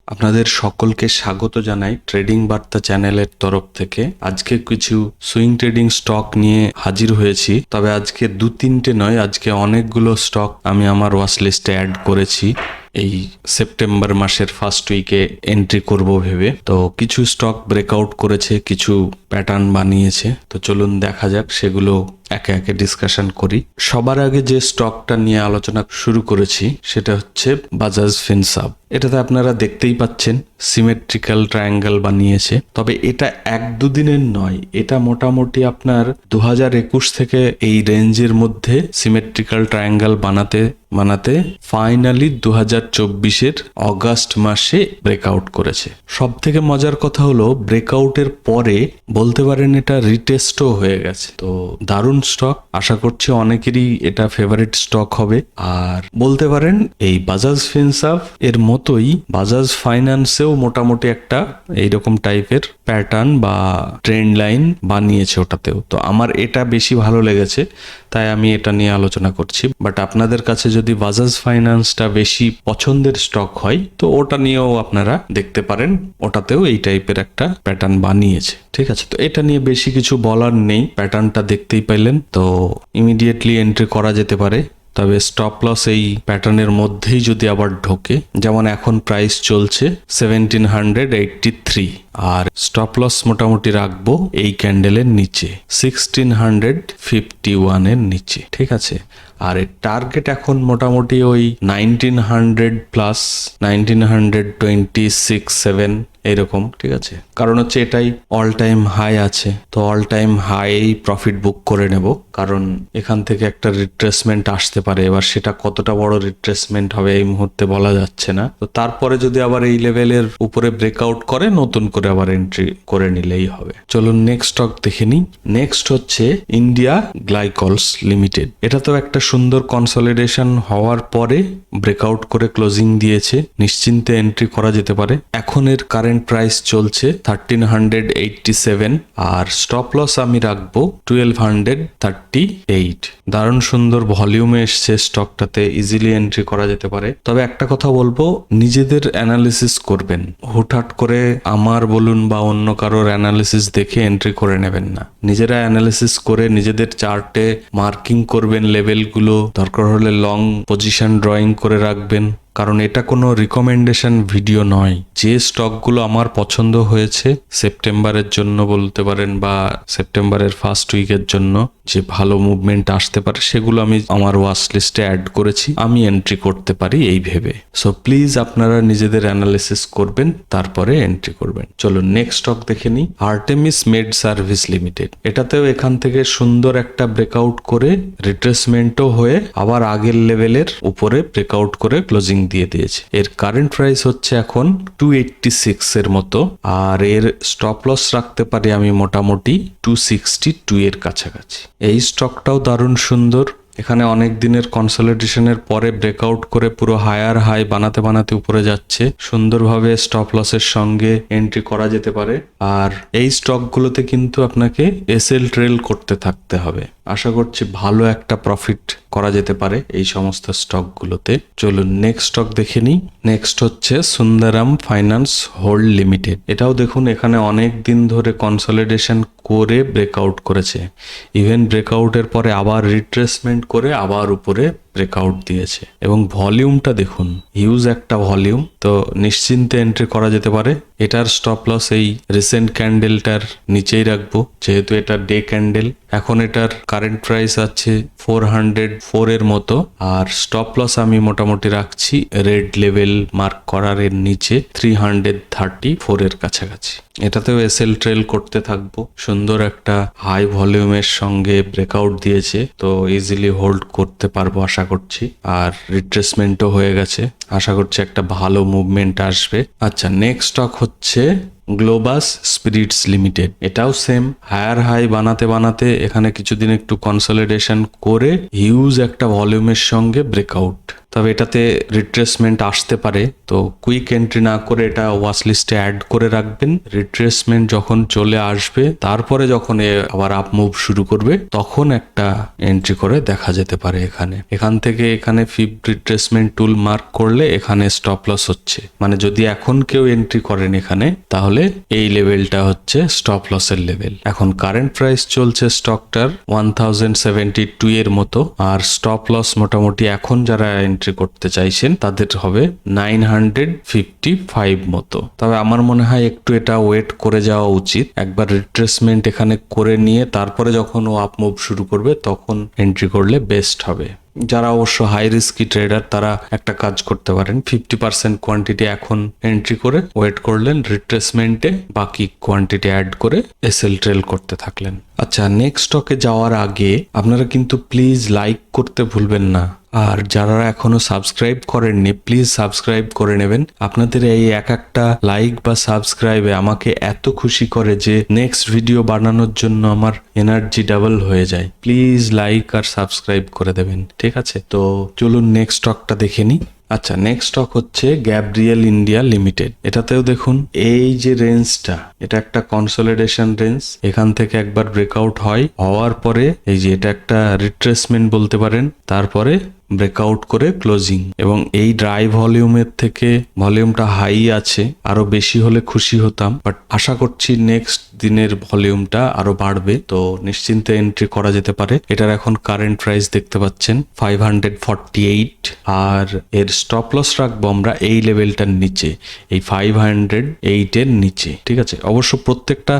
আপনাদের সকলকে স্বাগত জানাই ট্রেডিং বার্তা চ্যানেলের তরফ থেকে। আজকে কিছু সুইং ট্রেডিং স্টক নিয়ে হাজির হয়েছি। তবে আজকে 2-3টে নয়, আজকে অনেকগুলো স্টক আমি আমার ওয়াচ লিস্টে অ্যাড করেছি। এই সেপ্টেম্বর মাসের ফার্স্ট উইকে এন্ট্রি করব ভেবে। তো কিছু স্টক ব্রেকআউট করেছে, কিছু প্যাটার্ন বানিয়েছে। তো চলুন দেখা যাক, সেগুলো একে একে ডিসকাশন করি। সবার আগে যে স্টকটা নিয়ে আলোচনা শুরু করেছি সেটা হচ্ছে বাজাজ ফিনসার্ভ। এটাতে আপনারা দেখতেই পাচ্ছেন সিমেট্রিক্যাল ট্রায়াঙ্গেল বানিয়েছে। তবে এটা 1-2 দিনের নয়, এটা মোটামুটি আপনার 2021 থেকে এই রেঞ্জের মধ্যে সিমেট্রিক্যাল ট্রায়াঙ্গেল বানাতে ফাইনালি 2024-এর অগাস্ট মাসে ব্রেকআউট করেছে। সব থেকে মজার কথা হলো ব্রেকআউটের পরে বলতে পারেন এটা রিটেস্টও হয়ে গেছে। তো দারুণ স্টক, আশা করছি অনেকেরই এটা ফেভারিট স্টক হবে। আর বলতে পারেন এই বাজাজ ফিনসার্ভ এর মতোই বাজাজ ফাইন্যান্সেও মোটামুটি একটা এইরকম টাইপের প্যাটার্ন বা ট্রেন্ড লাইন বানিয়েছে ওটাতেও। তো আমার এটা বেশি ভালো লেগেছে, তাই আমি এটা নিয়ে আলোচনা করছি। বাট আপনাদের কাছে যদি বাজাজ ফাইন্যান্সটা বেশি পছন্দের স্টক হয় তো ওটা নিয়েও আপনারা দেখতে পারেন, ওটাতেও এই টাইপের একটা প্যাটার্ন বানিয়েছে। ঠিক আছে, তো এটা নিয়ে বেশি কিছু বলার নেই, প্যাটার্নটা দেখতেই পাইলেন। তো ইমিডিয়েটলি এন্ট্রি করা যেতে পারে। তবে স্টপ লস এই প্যাটার্নের মধ্যেই যদি আবার ঢোকে, যেমন এখন প্রাইস চলছে 1783, আর স্টপ লস মোটামুটি রাখবো এই ক্যান্ডেলের নিচে 1651 এর নিচে। ঠিক আছে, আর এর টার্গেট এখন মোটামুটি ওই 1900 প্লাস 1926-7 এরকম। ঠিক আছে, কারণ হচ্ছে এটাই অল টাইম হাই আছে। তো all time high profit book করে নেব, কারণ এখান থেকে একটা রিট্রেসমেন্ট আসতে পারে। এবার সেটা কতটা বড় রিট্রেসমেন্ট হবে এই মুহূর্তে বলা যাচ্ছে না। তো তারপরে যদি আবার এই লেভেলের উপরে ব্রেকআউট করে নতুন করে আবার এন্ট্রি করে নিলেই হবে। চলুন নেক্সট স্টক দেখে নিই। নেক্সট হচ্ছে ইন্ডিয়া গ্লাইকলস লিমিটেড। এটা তো একটা সুন্দর কনসলিডেশন হওয়ার পরে ব্রেকআউট করে ক্লোজিং দিয়েছে, নিশ্চিন্তে এন্ট্রি করা যেতে পারে। এখন এর কারেন্ট প্রাইস চলছে 1387, আর স্টপ লস আমি রাখবো 1238। দারুণ সুন্দর ভলিউমে এসছে স্টকটাতে, ইজিলি এন্ট্রি করা যেতে পারে। তবে একটা কথা বলবো, নিজেদের অ্যানালিসিস করবেন। হুটহাট করে আমার বলুন বা অন্য কারোর অ্যানালিসিস দেখে এন্ট্রি করে নেবেন না। নিজেরা অ্যানালিসিস করে নিজেদের চার্টে মার্কিং করবেন লেভেলগুলো, দরকার হলে লং পজিশন ড্রয়িং করে রাখবেন। কারণ এটা কোনো রিকমেন্ডেশন ভিডিও নয়। যে স্টকগুলো আমার পছন্দ হয়েছে সেপ্টেম্বরের জন্য বলতে পারেন, বা সেপ্টেম্বরের ফার্স্ট উইকের জন্য যে ভালো মুভমেন্ট আসতে পারে, সেগুলো আমি আমার ওয়াচ লিস্টে অ্যাড করেছি, আমি এন্ট্রি করতে পারি এই ভেবে। সো প্লিজ আপনারা নিজেদের অ্যানালিসিস করবেন, তারপরে এন্ট্রি করবেন। চলো নেক্সট স্টক দেখে নিই। Artemis made service limited. এটাতেও এখান থেকে সুন্দর একটা ব্রেকআউট করে রিট্রেসমেন্টও হয়ে আবার আগের লেভেলের উপরে ব্রেকআউট করে ক্লোজিং দিয়ে দিয়েছে। এর কারেন্ট প্রাইস হচ্ছে এখন 286 এর মতো, আর এর স্টপ লস রাখতে পারি আমি মোটামুটি 262 এর কাছাকাছি। এই স্টকটাও দারুণ সুন্দর। এখানে অনেক দিনের কনসলিডেশনের পরে ব্রেকআউট করে পুরো হায়ার হাই বানাতে উপরে যাচ্ছে। সুন্দরভাবে স্টপ লসের সঙ্গে এন্ট্রি করা যেতে পারে। আর এই স্টকগুলোতে কিন্তু আপনাকে এসএল ট্রেল করতে থাকতে হবে। আশা করছি ভালো একটা প্রফিট করা যেতে পারে এই সমস্ত স্টকগুলোতে। চলুন নেক্সট স্টক দেখে নিই। নেক্সট হচ্ছে সুন্দরাম ফাইন্যান্স হোল্ড লিমিটেড। এটাও দেখুন এখানে অনেক দিন ধরে কনসলিডেশন করে ব্রেকআউট করেছে। ইভেন ব্রেকআউটের পরে আবার রিট্রেসমেন্ট করে আবার উপরে ব্রেকআউট দিয়েছে, এবং ভলিউমটা দেখুন, হিউজ একটা ভলিউম। তো নিশ্চিন্তে এন্ট্রি করা যেতে পারে। এটার স্টপ লস এই রিসেন্ট ক্যান্ডেলটার নিচেই রাখবো, যেহেতু এটা ডে ক্যান্ডেল। এখন এটার কারেন্ট প্রাইস আছে 404 এর মতো, আর স্টপ লস আমি মোটামুটি রাখছি রেড লেভেল মার্ক করার এর নিচে 334 এর কাছাকাছি। এটাতেও এসএল ট্রেল করতে থাকবো। সুন্দর একটা হাই ভলিউমের সঙ্গে ব্রেকআউট দিয়েছে, তো ইজিলি হোল্ড করতে পারবো আশা করছি। আর রিট্রেসমেন্টও হয়ে গেছে, আশা করছি একটা ভালো মুভমেন্ট আসবে। আচ্ছা, নেক্সট স্টক হচ্ছে গ্লোবাস স্পিরিটস লিমিটেড। এটাও সেম হায়ার হাই বানাতে এখানে কিছুদিন একটু কনসলিডেশন করে হিউজ একটা ভলিউমের সঙ্গে ব্রেকআউট। তবে এটাতে রিট্রেসমেন্ট আসতে পারে, তো কুইক এন্ট্রি না করে এটা ওয়াচ লিস্টে অ্যাড করে রাখবেন। রিট্রেসমেন্ট যখন চলে আসবে তারপরে যখন আবার আপ মুভ শুরু করবে তখন একটা এন্ট্রি করে দেখা যেতে পারে। এখান থেকে এখানে ফিফথ রিট্রেসমেন্ট টুল মার্ক করলে এখানে স্টপ লস হচ্ছে, মানে যদি এখন কেউ এন্ট্রি করেন এখানে তাহলে এই লেভেলটা হচ্ছে স্টপ লসের লেভেল। এখন কারেন্ট প্রাইস চলছে স্টকটার 1072 এর মতো, আর স্টপ লস মোটামুটি এখন যারা এন্ট্রি করতে চাইছেন তাদের হবে 955 মতো। তবে আমার মনে হয় একটু এটা ওয়েট করে যাওয়া উচিত, একবার রিট্রেসমেন্ট এখানে করে নিয়ে তারপরে যখন ও আপ মুভ শুরু করবে তখন এন্ট্রি করলে বেস্ট হবে। যারা অবশ্য হাই রিস্কি ট্রেডার তারা একটা কাজ করতে পারেন, 50% কোয়ান্টিটি এখন এন্ট্রি করে ওয়েট করলেন, রিট্রেসমেন্টে বাকি কোয়ান্টিটি অ্যাড করে এসএল ট্রেল করতে থাকলেন। আচ্ছা, নেক্সট স্টকে যাওয়ার আগে আপনারা কিন্তু প্লিজ লাইক করতে ভুলবেন না, আর যারা এখনো সাবস্ক্রাইব করেননি প্লিজ সাবস্ক্রাইব করে নেবেন। আপনাদের এই একটা লাইক বা সাবস্ক্রাইবে আমাকে এত খুশি করে যে নেক্সট ভিডিও বানানোর জন্য আমার এনার্জি ডাবল হয়ে যায়। প্লিজ লাইক আর সাবস্ক্রাইব করে দেবেন, ঠিক আছে? তো চলুন নেক্সট স্টকটা দেখে নিই। আচ্ছা, নেক্সট স্টক হচ্ছে গ্যাব্রিয়েল ইন্ডিয়া লিমিটেড। এটাতেও দেখুন এই যে রেঞ্জটা, এটা একটা কনসলিডেশন রেঞ্জ, এখান থেকে একবার ব্রেকআউট হওয়ার পরে এই যে এটা একটা রিট্রেসমেন্ট বলতে পারেন, তারপরে ব্রেকআউট করে ক্লোজিং, এবং এই ড্রাই ভলিউমের থেকে ভলিউমটা হাই আছে, আরো বেশি হলে খুশি হতাম, বাট আশা করছি নেক্সট দিনের ভলিউমটা আরো বাড়বে, তো নিশ্চিন্তে এন্ট্রি করা যেতে পারে। এটার এখন কারেন্ট প্রাইস দেখতে পাচ্ছেন 548, আর এর স্টপ লস রাখবো আমরা এই লেভেলটার নিচে, এই 508 এর নিচে, ঠিক আছে? অবশ্য প্রত্যেকটা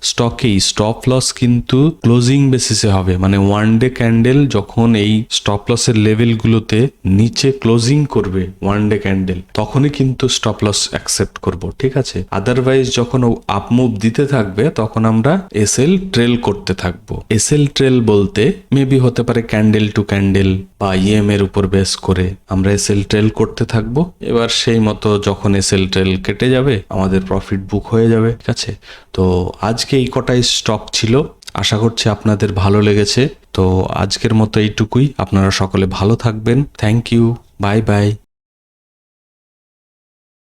স্টকেই স্টপ লস কিন্তু ক্লোজিং বেসিসে হবে, মানে ওয়ান ডে ক্যান্ডেল যখন এই স্টপ লসের লেভেল গুলোতে নিচে ক্লোজিং করবে ওয়ান ডে ক্যান্ডেল, তখনই কিন্তু স্টপ লস অ্যাকসেপ্ট করব, ঠিক আছে? আদারওয়াইজ যখন আপ মুভ দিতে থাকবে তখন আমরা এসএল ট্রেল করতে থাকবো। এসএল ট্রেল বলতে মেবি হতে পারে ক্যান্ডেল টু ক্যান্ডেল বা ইএম এর উপর বেস করে আমরা এসএল ট্রেল করতে থাকবো। এবার সেই মতো যখন এসএল ট্রেল কেটে যাবে আমাদের প্রফিট বুক হয়ে যাবে, ঠিক আছে? তো আজকে এই কটাই স্টক ছিল, আশা করছি আপনাদের ভালো লেগেছে। তো আজকের মতো এইটুকুই, আপনারা সকলে ভালো থাকবেন। Thank you, bye by.